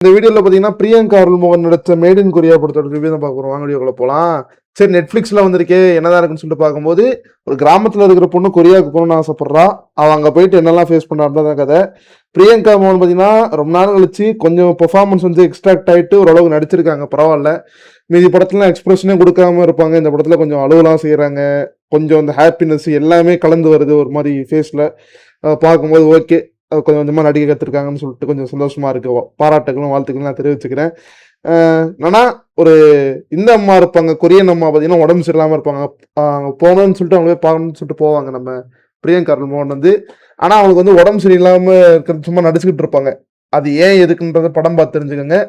இந்த வீடியோல பாத்தீங்கன்னா பிரியங்கா அருள்மோகன் நடிச்ச மேட் இன் கொரியா படத்தோட ரிவ்யூ தான் பார்க்க போறோம். வாங்க வீடியோக்குள்ள போலாம். சரி, நெட்ஃபிளிக்ஸ்ல வந்திருக்கே என்னதான் இருக்குன்னு சொல்லிட்டு பார்க்கும்போது, ஒரு கிராமத்துல இருக்கிற பொண்ணு கொரியாவுக்கு போகணும்னு ஆசைப்படுறா. அவ அங்க போயிட்டு என்னெல்லாம் ஃபேஸ் பண்றாதான் கதை. பிரியங்கா மோகன் பாத்தீங்கன்னா ரொம்ப நாள் கழிச்சு கொஞ்சம் பெர்ஃபார்மன்ஸ் வந்து எக்ஸ்ட்ராக்ட் ஆயிட்டு ஓரளவுக்கு நடிச்சிருக்காங்க, பரவாயில்ல. மீதி படத்துல எக்ஸ்பிரஷனே கொடுக்காம இருப்பாங்க, இந்த படத்துல கொஞ்சம் அழுவலாம் செய்யறாங்க. கொஞ்சம் அந்த ஹாப்பினஸ் எல்லாமே கலந்து வருது ஒரு மாதிரி ஃபேஸ்ல. பார்க்கும்போது ஓகே, கொஞ்சம் கொஞ்சமாக நடிகை கற்றுருக்காங்கன்னு சொல்லிட்டு கொஞ்சம் சந்தோஷமா இருக்கு. பாராட்டுகளும் வாழ்த்துக்களும் நான் தெரிவிச்சுக்கிறேன். ஆனா ஒரு இந்த அம்மா இருப்பாங்க, கொரியன் அம்மா பார்த்தீங்கன்னா உடம்பு சரியில்லாமல் இருப்பாங்க. போகணும்னு சொல்லிட்டு அவங்க போய் பார்க்கணும்னு சொல்லிட்டு போவாங்க நம்ம பிரியங்கா அருள்மோகன் வந்து. ஆனால் அவங்களுக்கு வந்து உடம்பு சரியில்லாமல் இருக்கிறது சும்மா நடிச்சுக்கிட்டு இருப்பாங்க. அது ஏன் எதுக்குன்றத படம் பார்த்து தெரிஞ்சுக்கோங்க.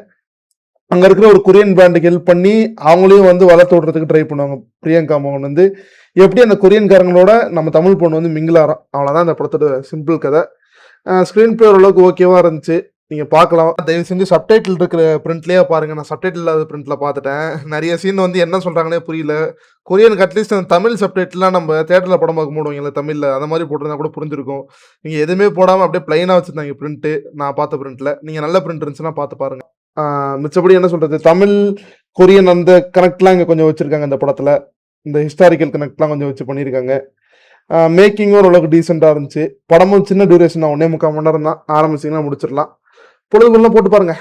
அங்கே இருக்கிற ஒரு கொரியன் பிராண்டுக்கு ஹெல்ப் பண்ணி அவங்களையும் வந்து வளர்த்து விடுறதுக்கு ட்ரை பண்ணுவாங்க பிரியங்கா மோகன் வந்து. எப்படி அந்த கொரியன்காரங்களோட நம்ம தமிழ் பொண்ணு வந்து மிங்கிலாராம், அவ்வளோதான் அந்த படத்தோட சிம்பிள் கதை. ஸ்க்ரீன் பிளே ஓரளவுக்கு ஓகேவா இருந்துச்சு, நீங்க பார்க்கலாம். தயவு செஞ்சு சப்டைட்டில் இருக்கிற பிரிண்ட்லயே பாருங்க. நான் சப்டைட்டில் இல்லாத பிரிண்ட்ல பார்த்துட்டேன். நிறைய சீன் வந்து என்ன சொல்றாங்கன்னே புரியல. கொரியனுக்கு அட்லீஸ்ட் அந்த தமிழ் சப்டைட்டில்லாம் நம்ம தேட்டர்ல படம் பார்க்க போடுவீங்களா தமிழ்ல, அந்த மாதிரி போட்டிருந்தா கூட புரிஞ்சிருக்கும். நீங்க எதுவுமே போடாம அப்படியே பிளைனா வச்சிருந்தாங்க பிரிண்ட். நான் பார்த்த பிரிண்ட்ல நீங்க நல்ல பிரிண்ட் இருந்துச்சுன்னா பார்த்து பாருங்க. மிச்சபடி என்ன சொல்றது, தமிழ் கொரியன் அந்த கனெக்ட்லாம் இங்க கொஞ்சம் வச்சிருக்காங்க இந்த படத்துல. இந்த ஹிஸ்டாரிக்கல் கனெக்ட்லாம் கொஞ்சம் வச்சு பண்ணியிருக்காங்க. மேக்கிங்கும் ஓரளவுக்கு டீசெண்டாக இருந்துச்சு. படமும் சின்ன டியூரேஷன் தான், 1.25 மணி நேரம் தான். ஆரம்பிச்சிங்கன்னா முடிச்சிடலாம். பொழுதுக்குள்ள போட்டு பாருங்க.